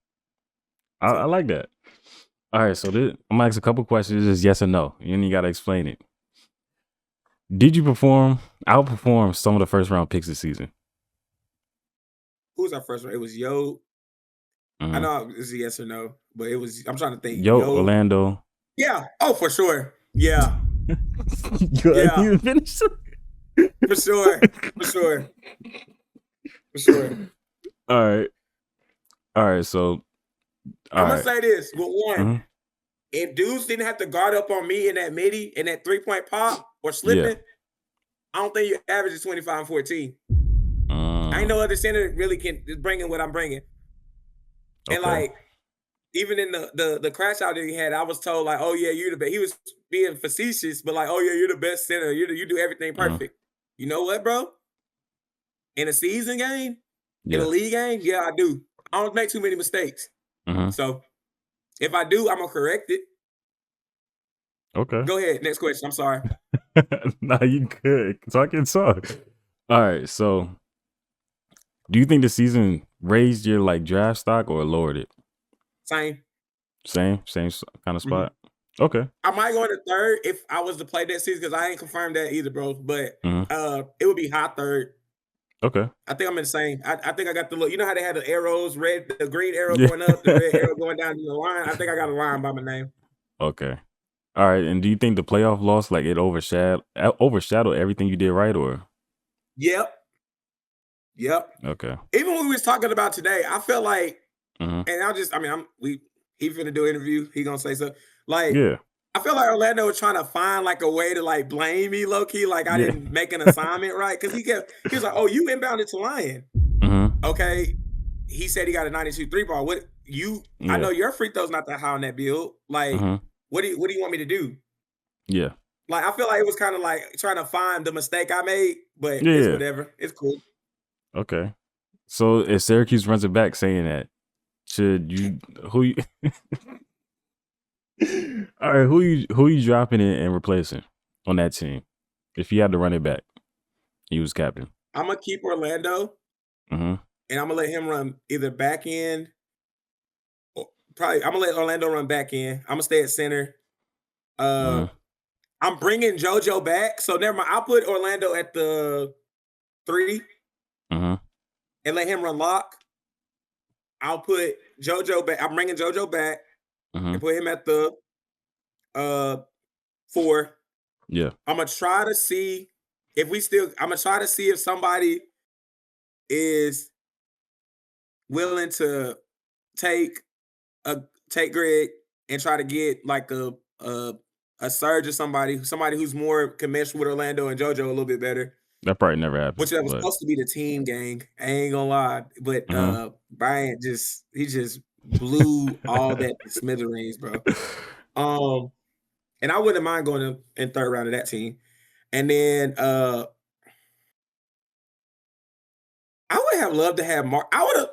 I like that. All right, so I'm gonna ask a couple questions. Just yes or no. You ain't gotta explain it. Did you outperform some of the first round picks this season? Who was our first one? It was Yo. I Mhm. know it was a yes or no, but it was. I'm trying to think. Yo, Orlando. Yeah. Oh, for sure. Yeah. You Yeah. ain't even finished. For sure. For sure. For sure. All right. So, I'm gonna say this with one. Mhm. If dudes didn't have to guard up on me in that midi, in that 3-point pop or slipping, I don't think your average is 25 and 14. I ain't no other center that really can bring in what I'm bringing. And Okay. like, even in the crash out that he had, I was told like, oh yeah, you're the best. He was being facetious, but like, oh yeah, you're the best center. You do everything perfect. You know what, bro? In a season game, in a league game, yeah, I do. I don't make too many mistakes. Mhm. So if I do, I'm gonna correct it. Okay. Go ahead. Next question. I'm sorry. Nah, you good. So I can talk. All right. So, do you think the season raised your like draft stock or lowered it? Same. Same kind of spot. Okay. I might go into 3rd if I was to play that season because I ain't confirmed that either, bro. But Mhm. it would be high 3rd. Okay. I think I'm in the same. I think I got the look. You know how they had the arrows, the green arrow Yeah. going up, the red arrow going down the line. I think I got a line by my name. Okay. All right. And do you think the playoff loss like it overshadowed everything you did right or? Yep. Okay. Even when we was talking about today, I felt like, Mhm. and he finna do an interview. He gonna say so. Like, Yeah. I feel like Orlando was trying to find like a way to like blame me low key, like I Yeah. didn't make an assignment right. Cause he was like, oh, you inbounded to Lion. Mhm. Okay. He said he got a 92 3-ball. I Yeah. know your free throw's not that high on that build. Like, Mhm. what do you want me to do? Yeah. Like, I feel like it was kind of like trying to find the mistake I made, but Yeah. it's whatever. It's cool. Okay. So if Syracuse runs it back saying that, should you All right, who you dropping in and replacing on that team? If you had to run it back, he was captain. I'm gonna keep Orlando, Mm-hmm. and I'm gonna let him run either back end. Or probably, I'm gonna let Orlando run back end. I'm gonna stay at center. Uh, Mm-hmm. I'm bringing JoJo back, so never mind. I'll put Orlando at the 3 Mm-hmm. and let him run lock. I'll put JoJo back. I'm bringing JoJo back Mm-hmm. and put him at the 4. Yeah. I'm gonna try to see if we still. I'm gonna try to see if somebody is willing to take take Greg and try to get like a surge or somebody who's more can mesh with Orlando and JoJo a little bit better. That probably never happened. Which that was But supposed to be the team gang. I ain't gonna lie. But Bryant just blew all that to smithereens, bro. And I wouldn't mind going in third round of that team. And then I would have loved to have Mark. I would have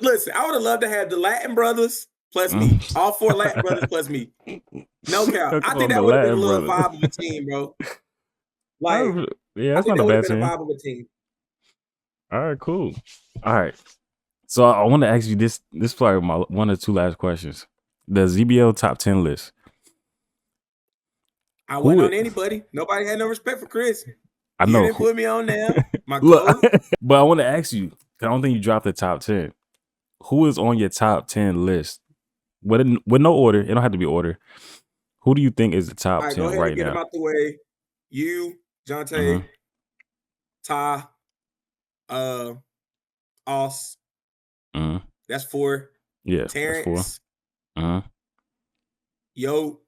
loved to have the Latin brothers plus me. All 4 Latin brothers plus me. No cap. I think that would have been a little vibe of a team, bro. Like, yeah, that's not a bad team. A vibe of a team. All right, cool. All right. So I want to ask you this. This is probably my 1 or 2 last questions. The ZBL top 10 list. I wasn't on anybody. Nobody had no respect for Chris. I know. You didn't put me on there. My goat. But I want to ask you, I don't think you dropped the top 10. Who is on your top 10 list? With no order. It don't have to be order. Who do you think is the top 10 go ahead right and get now? them out the way. You, Jonte, Ty, Oss. That's 4. Yeah. Terrence. That's 4. Yo.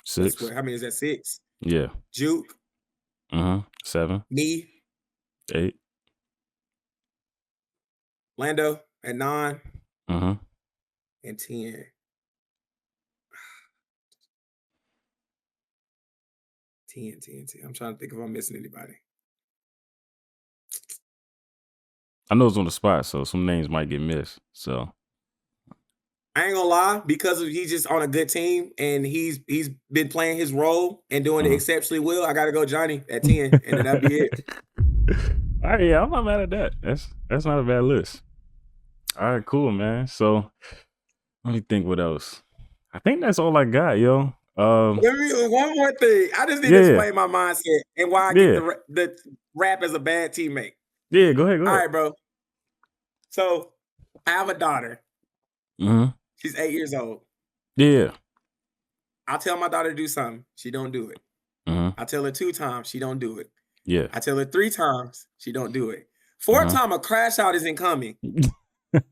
6. How many is that? 6. Yeah. Juke. 7. Me. 8. Lando at 9. And 10. 10. I'm trying to think if I'm missing anybody. I know it's on the spot, so some names might get missed. So I ain't gonna lie, because he's just on a good team and he's been playing his role and doing it exceptionally well. I gotta go Johnny at 10, and then that'll be it. All right, yeah, I'm not mad at that. That's not a bad list. All right, cool, man. So let me think what else. I think that's all I got, yo. One more thing. I just need to explain my mindset and why I get the rap as a bad teammate. Yeah, go ahead. All right, bro. So I have a daughter. She's 8 years old. Yeah. I tell my daughter to do something. She don't do it. I tell her 2 times. She don't do it. Yeah. I tell her 3 times. She don't do it. 4th time, a crash out isn't coming. And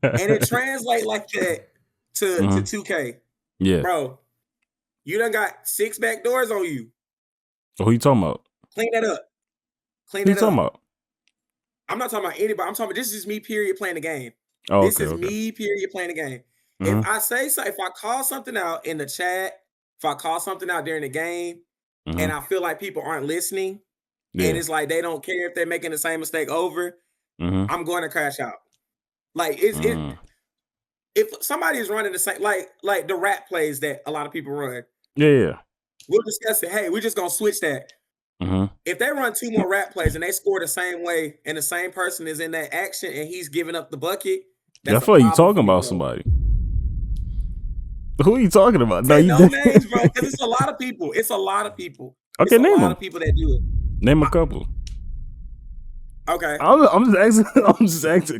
it translates like that to 2K. Yeah. Bro, you done got 6 back doors on you. Who you talking about? Clean that up. Who you talking about? I'm not talking about anybody. I'm talking about this is me, period, playing the game. Oh, this is me, period, playing the game. If I say so, if I call something out in the chat, if I call something out during the game, and I feel like people aren't listening, and it's like they don't care if they're making the same mistake over, I'm going to crash out. Like if somebody is running the same, like the rap plays that a lot of people run. Yeah. We'll discuss it. Hey, we're just gonna switch that. If they run 2 more rap plays and they score the same way, and the same person is in that action and he's giving up the bucket, I feel like you talking about somebody. Who are you talking about? No, no names, bro. Because it's a lot of people. It's a lot of people. Okay, it's name them. A lot of people that do it. Name a couple. Okay. I'm just asking.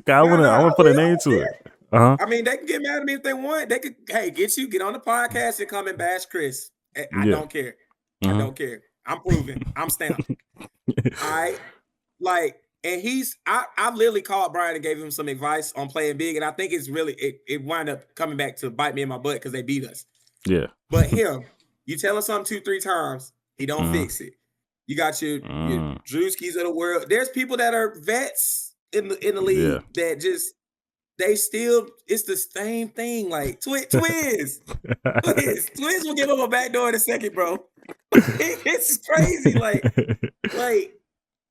I want to put a name to it. I mean, they can get mad at me if they want. They could, hey, get on the podcast and come and bash Chris. I don't care. I don't care. I'm proving. I'm stamped. All right. Like, and I literally called Brian and gave him some advice on playing big. And I think it's really, it wound up coming back to bite me in my butt because they beat us. Yeah. But him, you tell him something 2-3 times, he don't fix it. You got your Drewskis of the world. There's people that are vets in the league that just, they still, it's the same thing. Like twins will give him a back door in a second, bro. It's crazy. Like,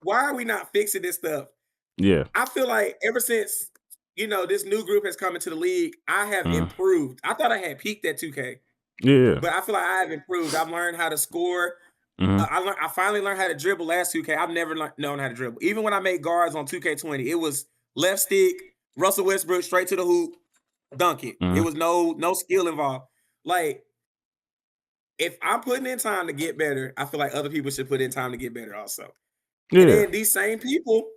why are we not fixing this stuff? Yeah. I feel like ever since, this new group has come into the league, I have improved. I thought I had peaked at 2K. Yeah. But I feel like I have improved. I've learned how to score. Mhm. I finally learned how to dribble last 2K. I've never known how to dribble. Even when I made guards on 2K20, it was left stick, Russell Westbrook straight to the hoop, dunk it. It Mhm. was no skill involved. Like, if I'm putting in time to get better, I feel like other people should put in time to get better also. And Yeah. then these same people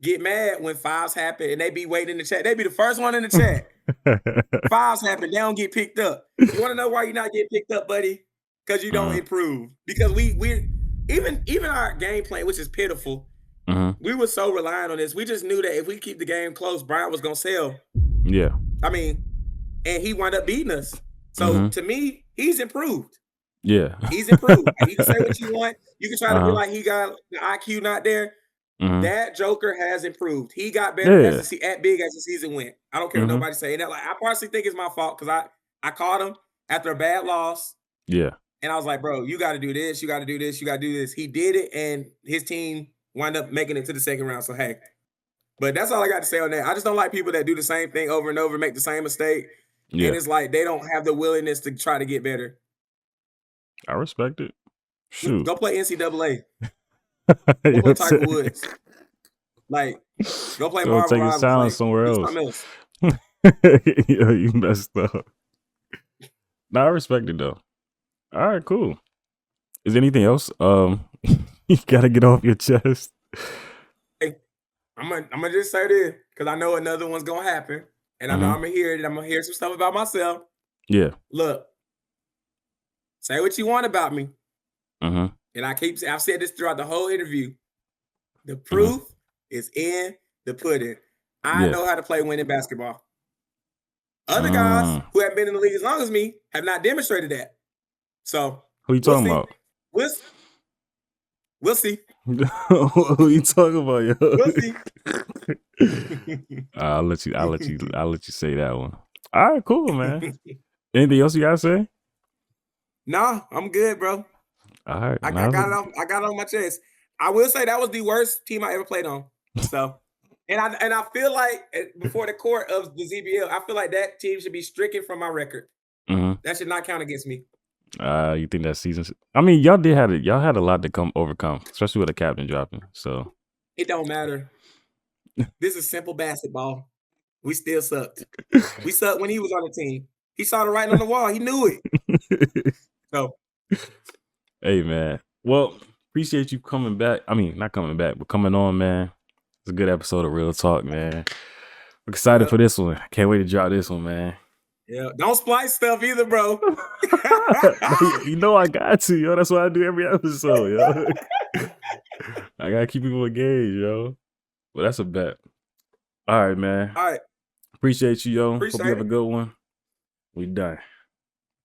get mad when fouls happen and they be waiting in the chat. They be the first one in the chat. Fouls happen, they don't get picked up. You want to know why you're not getting picked up, buddy? Because you don't improve. Because we're even our game plan, which is pitiful. We were so reliant on this. We just knew that if we keep the game close, Bryant was gonna sell. Yeah. I mean, and he wound up beating us. So to me, he's improved. Yeah. He's improved. You can say what you want. You can try to be Uh-huh. like he got the IQ not there. That Joker has improved. He got better Yeah. as the season went. I don't care what nobody saying that. Like, I personally think it's my fault because I caught him after a bad loss. Yeah. And I was like, bro, you got to do this. You got to do this. You got to do this. He did it, and his team wound up making it to the second round. So, hey. But that's all I got to say on that. I just don't like people that do the same thing over and over, make the same mistake. Yeah. And it's like they don't have the willingness to try to get better. I respect it. Shoot. Go play NCAA. Go play Tiger Woods. Like, go play Go Marvel take a Rivals. silence Like, somewhere do else. something else. Yeah, you messed up. Nah, I respect it though. All right, cool. Is there anything else? You gotta get off your chest. Hey, I'm gonna just say this because I know another one's gonna happen, and I know I'm gonna hear it. I'm gonna hear some stuff about myself. Yeah. Look, say what you want about me, Mm-hmm. and I've said this throughout the whole interview. The proof is in the pudding. I know how to play winning basketball. Other guys who haven't been in the league as long as me have not demonstrated that. So Who you talking about? We'll see. Who you talking about, yo? We'll see. I'll let you say that one. All right, cool, man. Anything else you gotta say? Nah, I'm good, bro. All right. I got it on my chest. I will say that was the worst team I ever played on. So, and I feel like before the court of the ZBL, I feel like that team should be stricken from my record. That should not count against me. You think that season? I mean, y'all had a lot to overcome, especially with the captain dropping. So it don't matter. This is simple basketball. We still sucked. We sucked when he was on the team. He saw the writing on the wall. He knew it. So, hey, man. Well, appreciate you coming back. I mean, not coming back, but coming on, man. It's a good episode of Real Talk, man. I'm excited for this one. Can't wait to drop this one, man. Yeah, don't splice stuff either, bro. You know I got to, yo. That's what I do every episode, yo. I gotta keep people engaged, yo. Well, that's a bet. All right, man. All right. Appreciate you, yo. Hope you have it. a good one. We done.